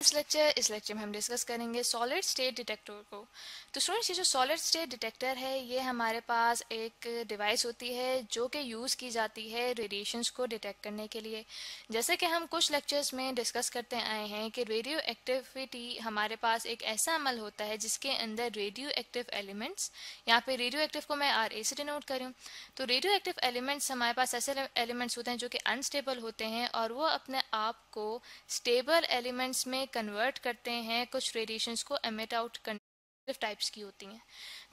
इस लेक्चर में हम डिस्कस करेंगे सॉलिड स्टेट डिटेक्टर को। तो स्टूडेंट्स, ये जो सॉलिड स्टेट डिटेक्टर है ये हमारे पास एक डिवाइस होती है जो कि यूज़ की जाती है रेडिएशंस को डिटेक्ट करने के लिए। जैसे कि हम कुछ लेक्चर्स में डिस्कस करते आए हैं कि रेडियो एक्टिविटी हमारे पास एक ऐसा अमल होता है जिसके अंदर रेडियो एक्टिव एलिमेंट्स, यहाँ पे रेडियो एक्टिव को मैं RA से डिनोट कर रही हूँ। तो रेडियो एक्टिव एलिमेंट्स हमारे पास ऐसे एलिमेंट्स होते हैं जो कि अनस्टेबल होते हैं और वो अपने आप को स्टेबल एलिमेंट्स में कन्वर्ट करते हैं, कुछ रेडिएशंस को एमिट आउट करने टाइप्स की होती हैं।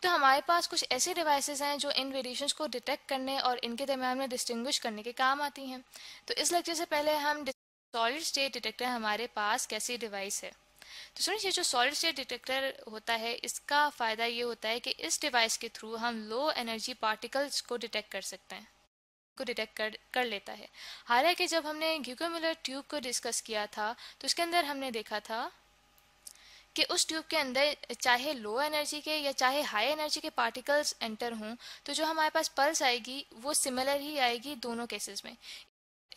तो हमारे पास कुछ ऐसे डिवाइसेस हैं जो इन रेडिएशंस को डिटेक्ट करने और इनके दरम्यान में डिस्टिंग्विश करने के काम आती हैं। तो इस लेक्चर से पहले हम सॉलिड स्टेट डिटेक्टर हमारे पास कैसी डिवाइस है। तो सुनिए, ये जो सॉलिड स्टेट डिटेक्टर होता है इसका फ़ायदा ये होता है कि इस डिवाइस के थ्रू हम लो एनर्जी पार्टिकल्स को डिटेक्ट कर सकते हैं, को डिटेक्ट कर लेता है। हालांकि जब हमने ग्यूकोमुलर ट्यूब को डिस्कस किया था तो उसके अंदर हमने देखा था कि उस ट्यूब के अंदर चाहे लो एनर्जी के या चाहे हाई एनर्जी के पार्टिकल्स एंटर हों तो जो हमारे पास पल्स आएगी वो सिमिलर ही आएगी दोनों केसेस में।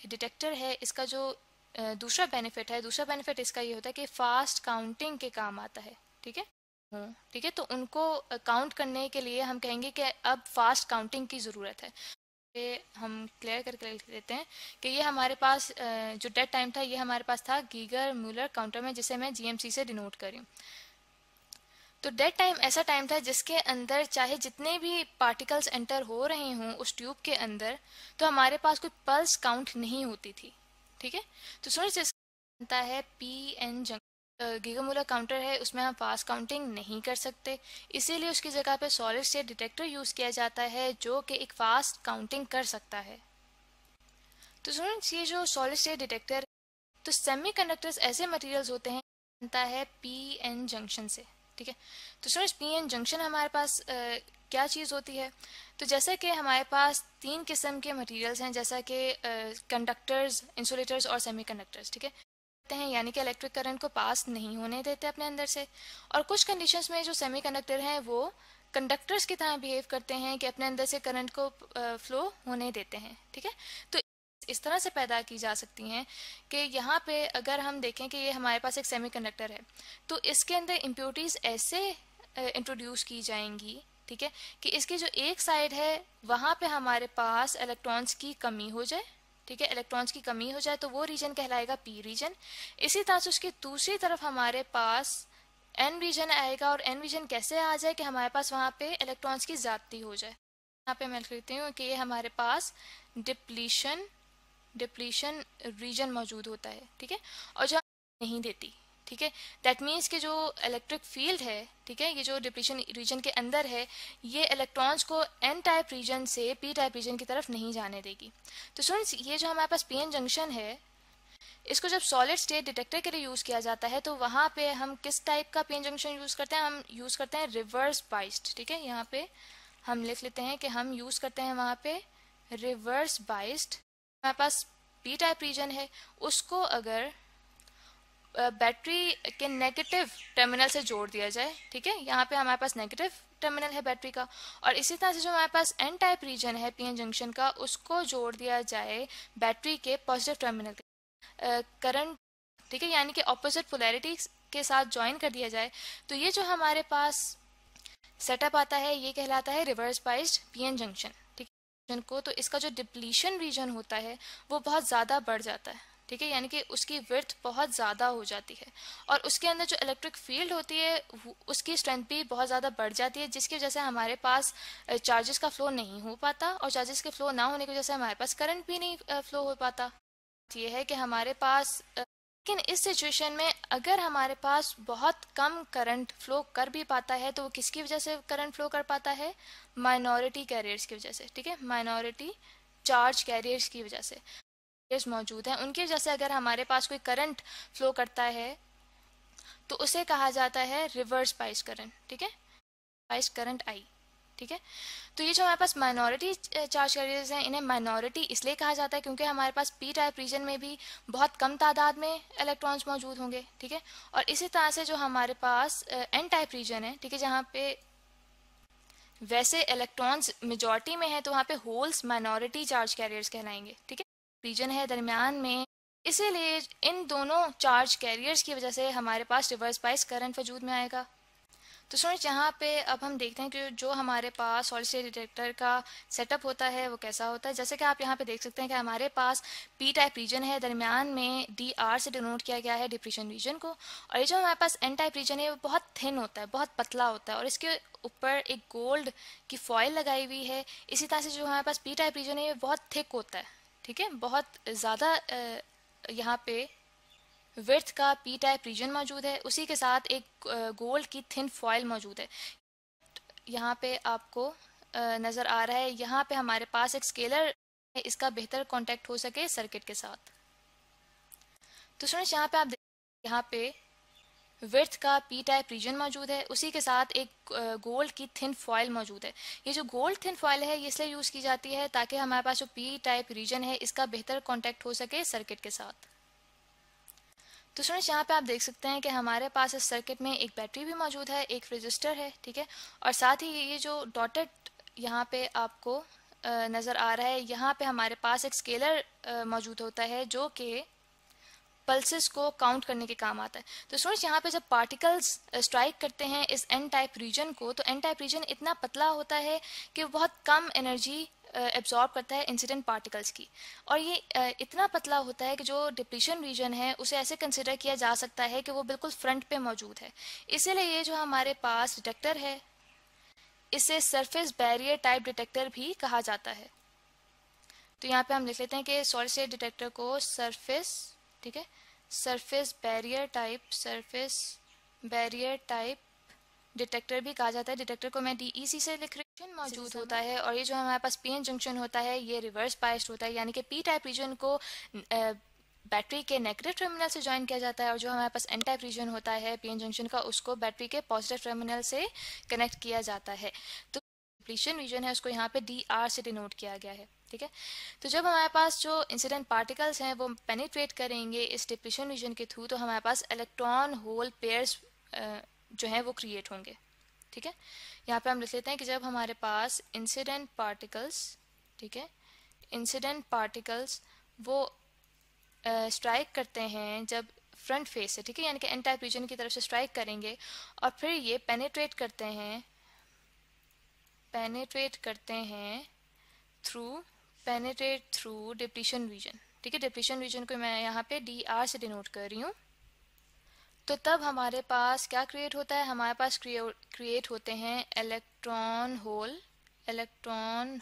डिटेक्टर है इसका जो दूसरा बेनिफिट इसका ये होता है कि फास्ट काउंटिंग के काम आता है। ठीक है, ठीक है, तो उनको काउंट करने के लिए हम कहेंगे कि अब फास्ट काउंटिंग की ज़रूरत है। ये हम क्लियर करके लिख देते हैं कि ये हमारे पास जो डेड टाइम था ये हमारे पास था गीगर म्यूलर काउंटर में, जिसे मैं GMC से डिनोट कर रही हूँ। तो डेड टाइम ऐसा टाइम था जिसके अंदर चाहे जितने भी पार्टिकल्स एंटर हो रहे हों उस ट्यूब के अंदर तो हमारे पास कोई पल्स काउंट नहीं होती थी। ठीक है, तो सुनिए बनता है PN junction. Geiger Muller counter है, उसमें हम फास्ट काउंटिंग नहीं कर सकते, इसीलिए उसकी जगह पे सॉलिड स्टेट डिटेक्टर यूज़ किया जाता है जो कि एक फास्ट काउंटिंग कर सकता है। तो स्टूडेंट्स, ये जो सॉलिड स्टेट डिटेक्टर, तो सेमीकंडक्टर्स ऐसे मटेरियल्स होते हैं बनता है PN जंक्शन से। ठीक है, तो स्टूडेंट्स PN जंक्शन हमारे पास क्या चीज़ होती है। तो जैसे कि हमारे पास तीन किस्म के मटेरियल्स हैं, जैसा कि कंडक्टर्स, इंसुलेटर्स और सेमीकंडक्टर्स। ठीक है, हैं यानी कि इलेक्ट्रिक करंट को पास नहीं होने देते अपने अंदर से। और कुछ कंडीशंस में जो सेमीकंडक्टर हैं वो कंडक्टर्स की तरह बिहेव करते हैं कि अपने अंदर से करंट को फ्लो होने देते हैं। ठीक है, तो इस तरह से पैदा की जा सकती हैं कि यहाँ पे अगर हम देखें कि ये हमारे पास एक सेमीकंडक्टर है तो इसके अंदर इम्प्योरिटीज़ ऐसे इंट्रोड्यूस की जाएंगी, ठीक है, कि इसकी जो एक साइड है वहाँ पे हमारे पास इलेक्ट्रॉन्स की कमी हो जाए। ठीक है, इलेक्ट्रॉन्स की कमी हो जाए तो वो रीजन कहलाएगा P रीजन। इसी तरह से उसकी दूसरी तरफ हमारे पास N रीजन आएगा, और N रीजन कैसे आ जाए कि हमारे पास वहाँ पे इलेक्ट्रॉन्स की ज़्यादती हो जाए। यहाँ पे मैं लिख लेती हूँ कि ये हमारे पास डिप्लीशन रीजन मौजूद होता है। ठीक है, और जो नहीं देती, ठीक है, दैट मीन्स कि जो इलेक्ट्रिक फील्ड है, ठीक है, ये जो डिप्लीशन रीजन के अंदर है ये इलेक्ट्रॉन्स को N टाइप रीजन से P टाइप रीजन की तरफ नहीं जाने देगी। तो स्टूडेंट्स, ये जो हमारे पास PN जंक्शन है इसको जब सॉलिड स्टेट डिटेक्टर के लिए यूज़ किया जाता है तो वहाँ पे हम किस टाइप का PN जंक्शन यूज़ करते हैं, हम यूज़ करते हैं रिवर्स बाइस्ड। ठीक है, यहाँ पे हम लिख लेते हैं कि हम यूज़ करते हैं वहाँ पे रिवर्स बाइस्ड। हमारे पास P टाइप रीजन है, उसको अगर बैटरी के नेगेटिव टर्मिनल से जोड़ दिया जाए, ठीक है, यहाँ पे हमारे पास नेगेटिव टर्मिनल है बैटरी का, और इसी तरह से जो हमारे पास N टाइप रीजन है PN जंक्शन का उसको जोड़ दिया जाए बैटरी के पॉजिटिव टर्मिनल के करंट, ठीक है, यानी कि ऑपोजिट पोलैरिटी के साथ ज्वाइन कर दिया जाए तो ये जो हमारे पास सेटअप आता है ये कहलाता है रिवर्स बाइस्ड PN जंक्शन। ठीक है, को तो इसका जो डिप्लीशन रीजन होता है वो बहुत ज़्यादा बढ़ जाता है। ठीक है, यानी कि उसकी विड्थ बहुत ज़्यादा हो जाती है और उसके अंदर जो इलेक्ट्रिक फील्ड होती है उसकी स्ट्रेंथ भी बहुत ज़्यादा बढ़ जाती है, जिसकी वजह से हमारे पास चार्जेस का फ्लो नहीं हो पाता, और चार्जेस के फ्लो ना होने की वजह से हमारे पास करंट भी नहीं फ्लो हो पाता। ये है कि हमारे पास लेकिन इस सिचुएशन में अगर हमारे पास बहुत कम करंट फ्लो कर भी पाता है तो वो किसकी वजह से करंट फ्लो कर पाता है, माइनॉरिटी कैरियर्स की वजह से। ठीक है, माइनॉरिटी चार्ज कैरियर्स की वजह से मौजूद हैं, उनकी वजह से अगर हमारे पास कोई करंट फ्लो करता है तो उसे कहा जाता है रिवर्स बाइस करंट। ठीक है, बाइस करंट आई। ठीक है, तो ये जो हमारे पास माइनॉरिटी चार्ज कैरियर्स हैं इन्हें माइनॉरिटी इसलिए कहा जाता है क्योंकि हमारे पास P टाइप रीजन में भी बहुत कम तादाद में इलेक्ट्रॉन्स मौजूद होंगे। ठीक है, और इसी तरह से जो हमारे पास N टाइप रीजन है, ठीक है, जहाँ पे वैसे इलेक्ट्रॉन्स मेजॉरिटी में है तो वहाँ पे होल्स माइनॉरिटी चार्ज कैरियर्स कहलाएंगे। ठीक है, रीजन है दरमियान में इसीलिए इन दोनों चार्ज कैरियर्स की वजह से हमारे पास रिवर्स बायस करंट वजूद में आएगा। तो स्टूडेंट्स यहाँ पे अब हम देखते हैं कि जो हमारे पास सॉलिड स्टेट डिटेक्टर का सेटअप होता है वो कैसा होता है। जैसे कि आप यहाँ पे देख सकते हैं कि हमारे पास पी टाइप रीजन है, दरमियान में डी आर से डिनोट किया गया है डिप्लीशन रीजन को, और ये जो हमारे पास एन टाइप रीजन है वो बहुत थिन होता है, बहुत पतला होता है, और इसके ऊपर एक गोल्ड की फॉइल लगाई हुई है। इसी तरह से जो हमारे पास पी टाइप रीजन है ये बहुत थिक होता है, ठीक है, बहुत ज़्यादा यहाँ पे विड्थ का पी टाइप रीजन मौजूद है, उसी के साथ एक गोल्ड की थिन फॉइल मौजूद है। यहाँ पे आपको नज़र आ रहा है, यहाँ पे हमारे पास एक स्केलर है, इसका बेहतर कांटेक्ट हो सके सर्किट के साथ। तो स्टूडेंट्स यहाँ पे आप यहाँ पे विड्थ का पी टाइप रीजन मौजूद है, उसी के साथ एक गोल्ड की थिन फॉइल मौजूद है। ये जो गोल्ड थिन फॉइल है ये इसलिए यूज़ की जाती है ताकि हमारे पास जो पी टाइप रीजन है इसका बेहतर कांटेक्ट हो सके सर्किट के साथ। तो स्टूडेंट्स यहाँ पे आप देख सकते हैं कि हमारे पास इस सर्किट में एक बैटरी भी मौजूद है, एक रजिस्टर है, ठीक है, और साथ ही ये जो डॉटेड यहाँ पे आपको नज़र आ रहा है, यहाँ पे हमारे पास एक स्केलर मौजूद होता है जो कि पल्सेस को काउंट करने के काम आता है। तो स्टूडेंट्स यहाँ पे जब पार्टिकल्स स्ट्राइक करते हैं इस एन टाइप रीजन को, तो एन टाइप रीजन इतना पतला होता है कि वो बहुत कम एनर्जी एब्जॉर्ब करता है इंसिडेंट पार्टिकल्स की, और ये इतना पतला होता है कि जो डिप्लीशन रीजन है उसे ऐसे कंसिडर किया जा सकता है कि वो बिल्कुल फ्रंट पे मौजूद है। इसीलिए ये जो हमारे पास डिटेक्टर है इसे सरफेस बैरियर टाइप डिटेक्टर भी कहा जाता है। तो यहाँ पे हम लिख लेते हैं कि सॉलिड स्टेट डिटेक्टर को सरफेस, ठीक है, सरफेस बैरियर टाइप डिटेक्टर भी कहा जाता है। डिटेक्टर को मैं DEC से लिख रही हूँ, मौजूद होता है, और ये जो हमारे पास PN जंक्शन होता है ये रिवर्स बायस्ड होता है, यानी कि पी टाइप रीजन को बैटरी के नेगेटिव टर्मिनल से ज्वाइन किया जाता है, और जो हमारे पास एन टाइप रीजन होता है PN जंक्शन का उसको बैटरी के पॉजिटिव टर्मिनल से कनेक्ट किया जाता है। तो डिप्लीशन रीजन है उसको यहाँ पे DR से डिनोट किया गया है, ठीक है। तो जब हमारे पास जो इंसिडेंट पार्टिकल्स हैं वो पेनिट्रेट करेंगे इस डिप्लीशन रीजन के थ्रू, तो हमारे पास इलेक्ट्रॉन होल पेयर्स जो हैं वो क्रिएट होंगे, ठीक है। यहाँ पे हम लिख लेते हैं कि जब हमारे पास इंसिडेंट पार्टिकल्स, ठीक है, इंसिडेंट पार्टिकल्स वो स्ट्राइक करते हैं जब फ्रंट फेस से, ठीक है, यानी कि एन टाइप रीजन की तरफ से स्ट्राइक करेंगे और फिर ये पेनिट्रेट करते हैं थ्रू डिप्लीशन रीजन, ठीक है। डिप्लीशन रीजन को मैं यहाँ पे DR से डिनोट कर रही हूँ। तो तब हमारे पास क्या क्रिएट होता है, हमारे पास क्रिएट होते हैं इलेक्ट्रॉन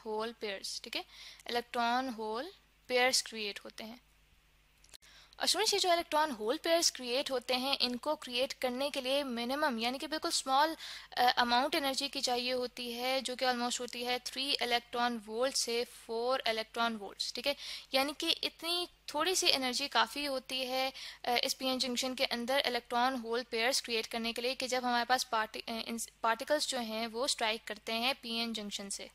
होल पेयर्स, ठीक है, इलेक्ट्रॉन होल पेयर्स क्रिएट होते हैं। और स्टूडेंट्स ये जो इलेक्ट्रॉन होल पेयर्स क्रिएट होते हैं इनको क्रिएट करने के लिए मिनिमम यानी कि बिल्कुल स्मॉल अमाउंट एनर्जी की चाहिए होती है, जो कि ऑलमोस्ट होती है 3 इलेक्ट्रॉन वोल्ट से 4 इलेक्ट्रॉन वोल्ट्स, ठीक है, यानी कि इतनी थोड़ी सी एनर्जी काफ़ी होती है इस PN जंक्शन के अंदर इलेक्ट्रॉन होल पेयर्स क्रिएट करने के लिए कि जब हमारे पास पार्टिकल्स जो हैं वो स्ट्राइक करते हैं PN जंक्शन से।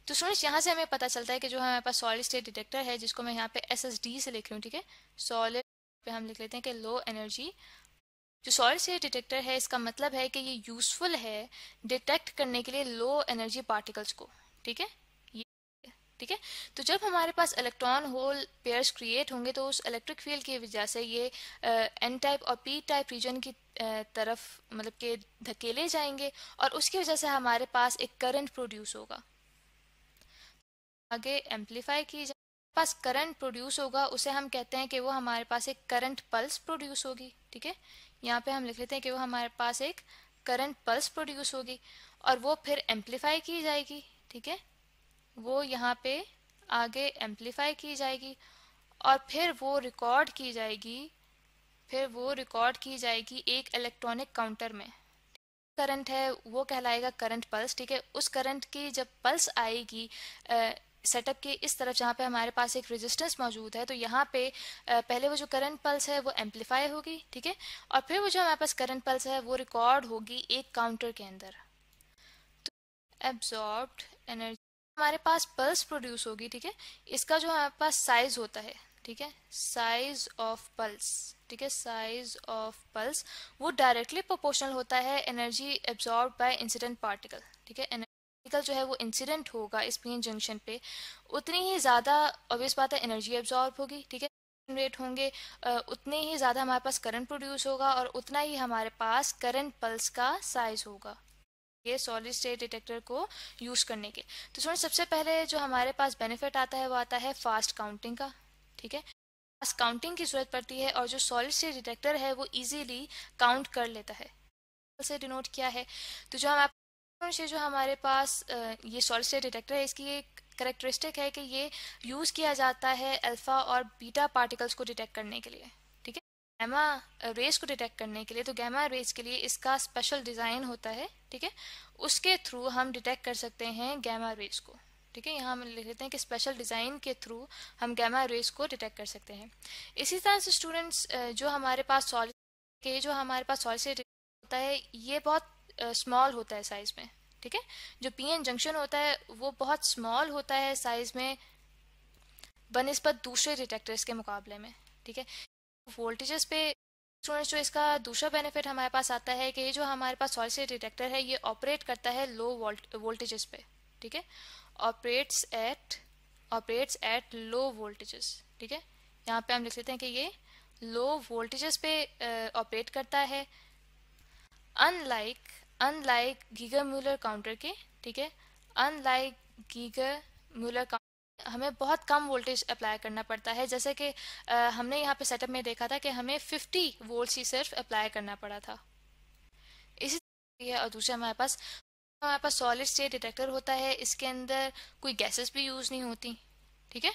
तो स्टूडेंट्स यहाँ से हमें पता चलता है कि जो हमारे पास सॉलिड स्टेट डिटेक्टर है, जिसको मैं यहाँ पे SSD से लिख रही हूँ, ठीक है, सॉलिड पे हम लिख लेते हैं कि लो एनर्जी। जो सॉलिड स्टेट डिटेक्टर है इसका मतलब है कि ये यूजफुल है डिटेक्ट करने के लिए लो एनर्जी पार्टिकल्स को, ठीक है, ये, ठीक है। तो जब हमारे पास इलेक्ट्रॉन होल पेयर्स क्रिएट होंगे तो उस इलेक्ट्रिक फील्ड की वजह से ये एन टाइप और पी टाइप रीजन की तरफ मतलब के धकेले जाएंगे, और उसकी वजह से हमारे पास एक करंट प्रोड्यूस होगा। आगे एम्पलीफाई की जाए, पास करंट प्रोड्यूस होगा उसे हम कहते हैं कि वो हमारे पास एक करंट पल्स प्रोड्यूस होगी, ठीक है। यहाँ पे हम लिख लेते हैं कि वो हमारे पास एक करंट पल्स प्रोड्यूस होगी और वो फिर एम्पलीफाई की जाएगी, ठीक है, वो यहाँ पे आगे एम्पलीफाई की जाएगी और फिर वो रिकॉर्ड की जाएगी एक इलेक्ट्रॉनिक काउंटर में। करंट है वो कहलाएगा करंट पल्स, ठीक है। उस करंट की जब पल्स आएगी सेटअप के इस तरफ जहाँ पे हमारे पास एक रेजिस्टेंस मौजूद है, तो यहाँ पे पहले वो जो करंट पल्स है वो एम्पलीफाई होगी, ठीक है, और फिर वो जो हमारे पास करंट पल्स है वो रिकॉर्ड होगी एक काउंटर के अंदर। तो एब्जॉर्ब्ड एनर्जी हमारे पास पल्स प्रोड्यूस होगी, ठीक है, इसका जो हमारे पास साइज होता है, ठीक है, साइज ऑफ पल्स, ठीक है, साइज ऑफ पल्स वो डायरेक्टली प्रोपोर्शनल होता है energy absorb by incident particle, ठीक है। पार्टिकल जो है वो इंसिडेंट होगा इस PN जंक्शन पे, उतनी ही ज़्यादा ऑब्वियस बात है एनर्जी एब्जॉर्ब होगी, ठीक है। जनरेट होंगे उतने ही ज़्यादा हमारे पास करंट प्रोड्यूस होगा और उतना ही हमारे पास करंट पल्स का साइज होगा ये सॉलिड स्टेट डिटेक्टर को यूज़ करने के। तो स्टूडेंट सबसे पहले जो हमारे पास बेनिफिट आता है वो आता है फास्ट काउंटिंग का। ठीक है, फास्ट काउंटिंग की ज़रूरत पड़ती है और जो सॉलिड स्टेट डिटेक्टर है वो इजीली काउंट कर लेता है। से डिनोट किया है तो जो हमारे पास ये सॉलिड स्टेट डिटेक्टर है इसकी एक करेक्टरिस्टिक है कि ये यूज़ किया जाता है अल्फा और बीटा पार्टिकल्स को डिटेक्ट करने के लिए। ठीक है, गैमा रेज को डिटेक्ट करने के लिए, तो गैमा रेज के लिए इसका स्पेशल डिज़ाइन होता है। ठीक है, उसके थ्रू हम डिटेक्ट कर सकते हैं गैमा रेज को। ठीक है, यहाँ हम लिख लेते हैं कि स्पेशल डिज़ाइन के थ्रू हम गैमा रेज को डिटेक्ट कर सकते हैं। इसी तरह से स्टूडेंट्स जो हमारे पास सॉलिड होता है ये बहुत स्मॉल होता है साइज में। ठीक है, जो पीएन जंक्शन होता है वो बहुत स्मॉल होता है साइज में बनिस्बत दूसरे डिटेक्टर्स के मुकाबले में। ठीक है, वोल्टेजेस पे स्टूडेंट्स जो इसका दूसरा बेनिफिट हमारे पास आता है कि जो हमारे पास सॉलिड स्टेट डिटेक्टर है ये ऑपरेट करता है लो वोल्टेजेस पे। ठीक है, ऑपरेट्स एट लो वोल्टेजेस। ठीक है, यहाँ पे हम लिख लेते हैं कि ये लो वोल्टेजेस पे ऑपरेट करता है अनलाइक गीगर म्यूलर काउंटर के। ठीक है, अनलाइक गीगर म्यूलर काउंटर हमें बहुत कम वोल्टेज अप्लाई करना पड़ता है, जैसे कि हमने यहाँ पे सेटअप में देखा था कि हमें 50 वोल्ट ही सिर्फ अप्लाई करना पड़ा था। इसी तरह और दूसरा हमारे पास सॉलिड स्टेट डिटेक्टर होता है, इसके अंदर कोई गैसेस भी यूज़ नहीं होती। ठीक है,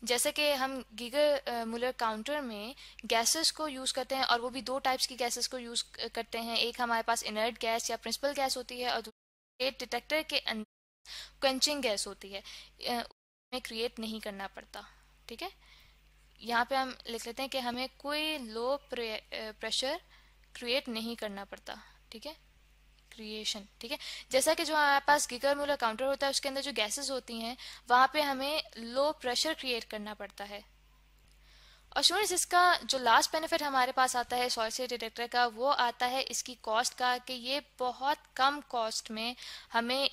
जैसे कि हम गीगर मुलर काउंटर में गैसेस को यूज़ करते हैं और वो भी दो टाइप्स की गैसेस को यूज़ करते हैं। एक हमारे पास इनर्ट गैस या प्रिंसिपल गैस होती है और दूसरी डिटेक्टर के अंदर क्वेंचिंग गैस होती है, हमें क्रिएट नहीं करना पड़ता। ठीक है, यहाँ पे हम लिख लेते हैं कि हमें कोई लो प्रेशर क्रिएट नहीं करना पड़ता। ठीक है, क्रिएशन। ठीक है, जैसा कि जो हमारे पास गीगर मूलर काउंटर होता है उसके अंदर जो गैसेस होती हैं वहां पे हमें लो प्रेशर क्रिएट करना पड़ता है। और स्टूडेंट्स इसका जो लास्ट बेनिफिट हमारे पास आता है सॉलिड स्टेट डिटेक्टर का वो आता है इसकी कॉस्ट का, कि ये बहुत कम कॉस्ट में हमें